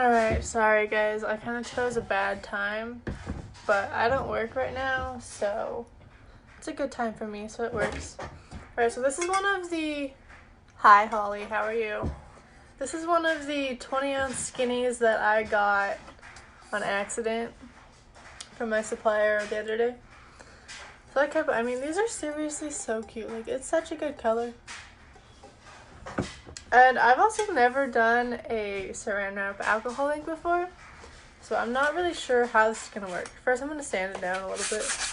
Alright, sorry guys, I kind of chose a bad time, but I don't work right now, so it's a good time for me, so it works. Alright, so this is one of the... Hi Holly, how are you? This is one of the 20-ounce skinnies that I got on accident from my supplier the other day. So I mean, these are seriously so cute. Like, it's such a good color. And I've also never done a Saran wrap alcohol ink before, so I'm not really sure how this is going to work. First, I'm going to sand it down a little bit.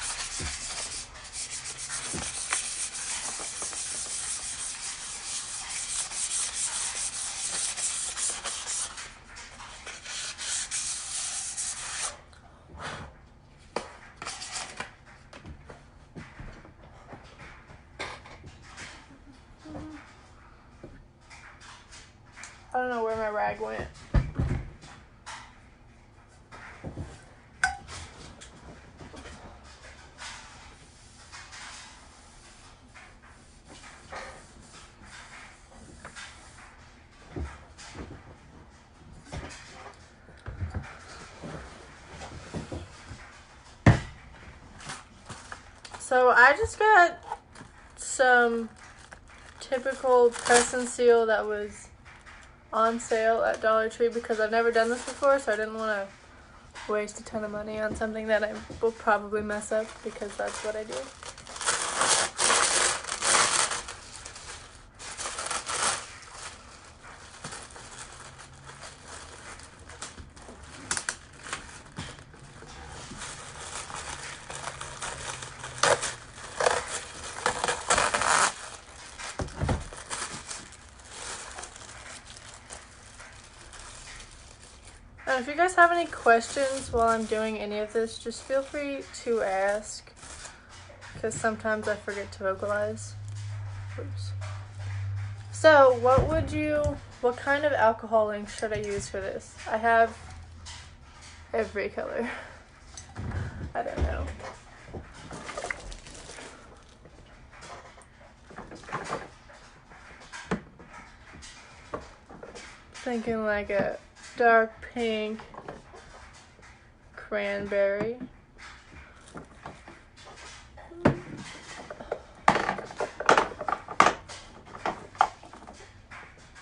I don't know where my rag went. So I just got some typical press and seal that was on sale at Dollar Tree because I've never done this before, so I didn't want to waste a ton of money on something that I will probably mess up because that's what I do. If you guys have any questions while I'm doing any of this, just feel free to ask, because sometimes I forget to vocalize. Oops. So, what kind of alcohol ink should I use for this? I have every color. I don't know. Thinking like a dark pink cranberry.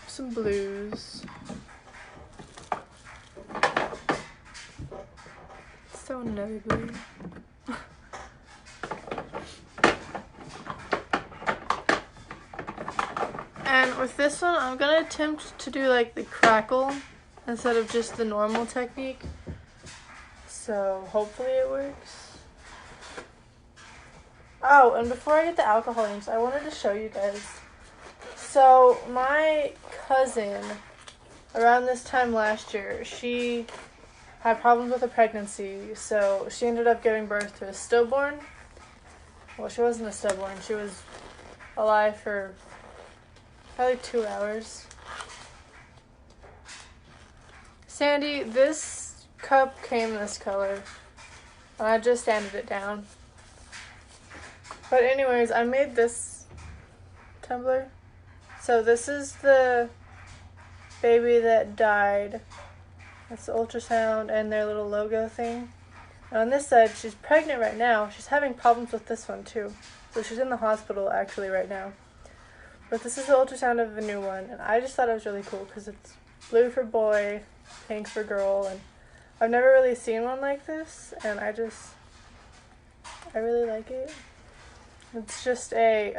Some blues. So navy blue. And with this one, I'm gonna attempt to do like the Crackle instead of just the normal technique. So hopefully it works. Oh, and before I get the alcohol inks, I wanted to show you guys. So my cousin, around this time last year, she had problems with a pregnancy, so she ended up giving birth to a stillborn. Well, she wasn't a stillborn. She was alive for probably 2 hours. Sandy, this cup came this color, and I just sanded it down. But anyways, I made this tumbler. So this is the baby that died. That's the ultrasound and their little logo thing. And on this side, she's pregnant right now. She's having problems with this one too. So she's in the hospital actually right now. But this is the ultrasound of the new one, and I just thought it was really cool because it's blue for boy, pink for girl, and I've never really seen one like this, and I really like it. It's just a,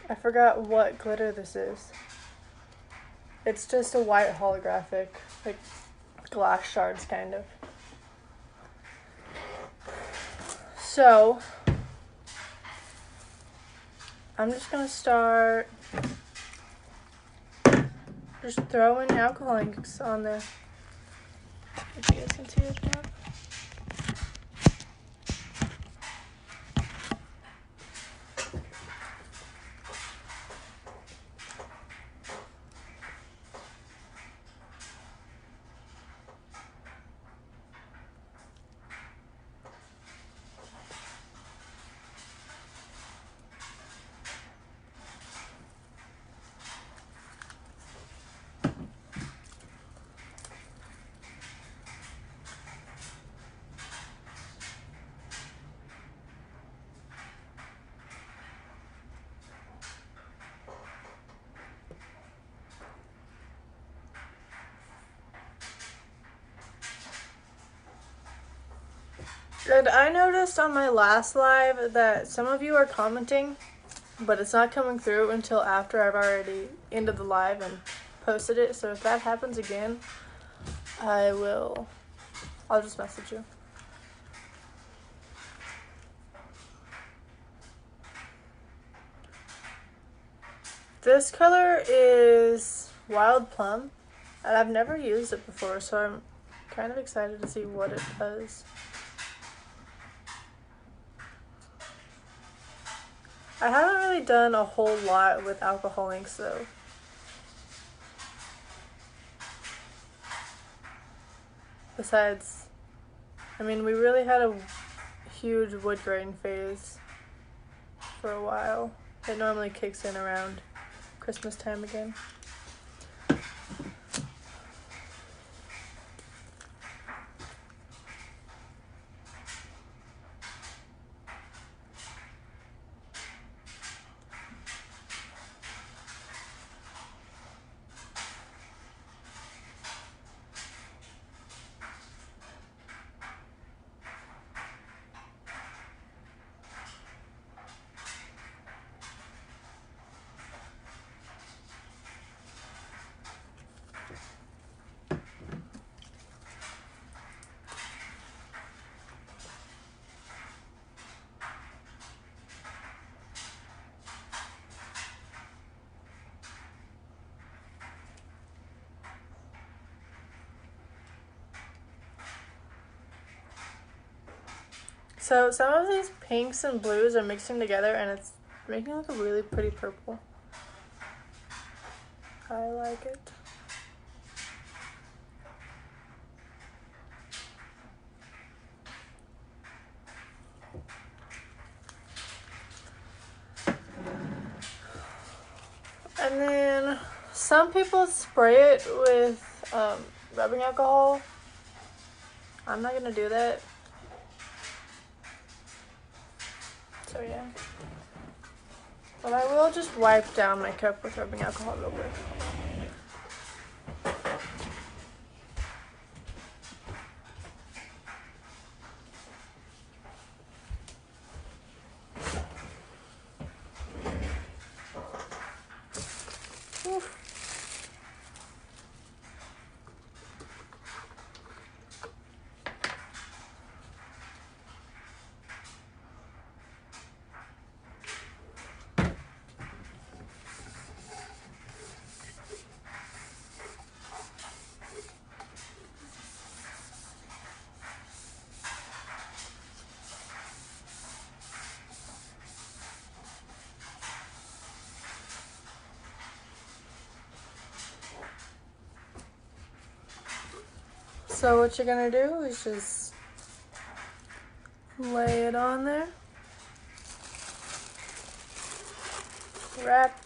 I forgot what glitter this is. It's just a white holographic, like glass shards kind of. So, I'm just gonna start just throwing alcohol inks on there. If you guys can see it now. And I noticed on my last live that some of you are commenting, but it's not coming through until after I've already ended the live and posted it. So if that happens again, I'll just message you. This color is Wild Plum, and I've never used it before, so I'm kind of excited to see what it does. I haven't really done a whole lot with alcohol inks though. Besides, I mean, we really had a huge wood grain phase for a while. It normally kicks in around Christmas time again. So some of these pinks and blues are mixing together and it's making like a really pretty purple. I like it. And then some people spray it with rubbing alcohol. I'm not gonna do that. So yeah. But I will just wipe down my cup with rubbing alcohol real quick. Oof. So what you're gonna do is just lay it on there, wrap,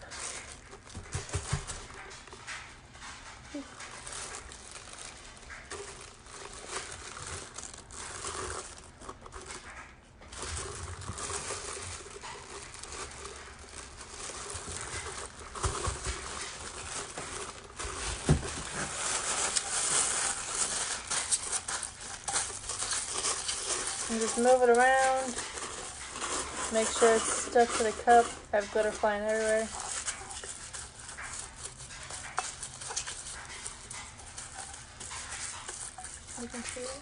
and just move it around. Make sure it's stuck to the cup. I have glitter flying everywhere. You can see it.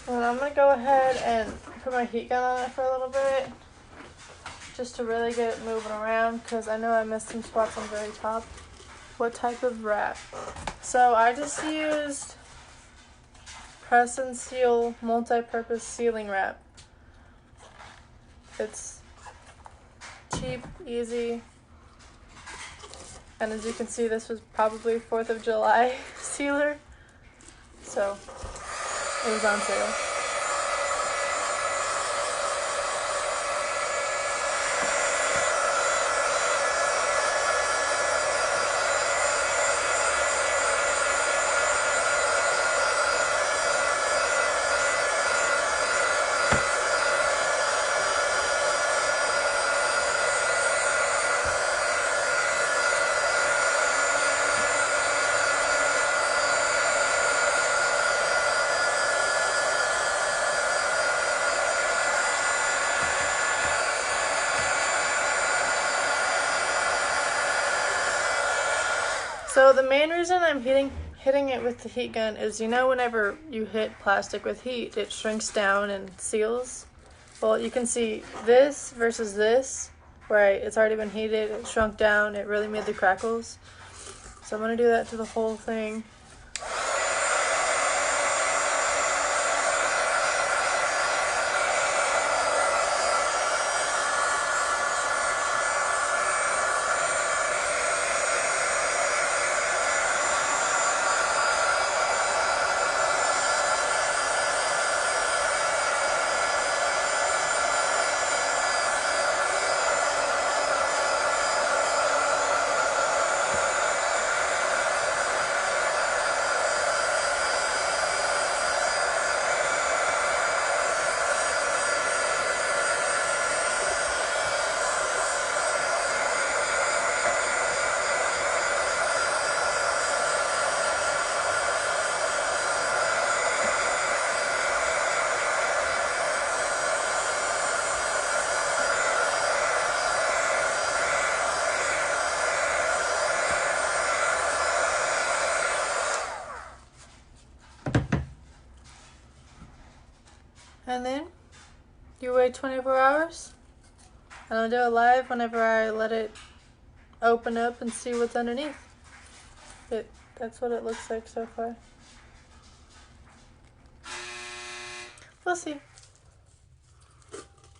And I'm gonna go ahead and put my heat gun on it for a little bit, just to really get it moving around, because I know I missed some spots on the very top. What type of wrap? So I just used Press and Seal multi-purpose sealing wrap. It's cheap, easy, and as you can see, this was probably 4th of July sealer, so it was on sale. So the main reason I'm hitting it with the heat gun is, you know, whenever you hit plastic with heat, it shrinks down and seals. Well, you can see this versus this, where it's already been heated, it shrunk down, it really made the crackles. So I'm going to do that to the whole thing. And then you wait 24 hours, and I'll do it live whenever I let it open up and see what's underneath. That's what it looks like so far. We'll see.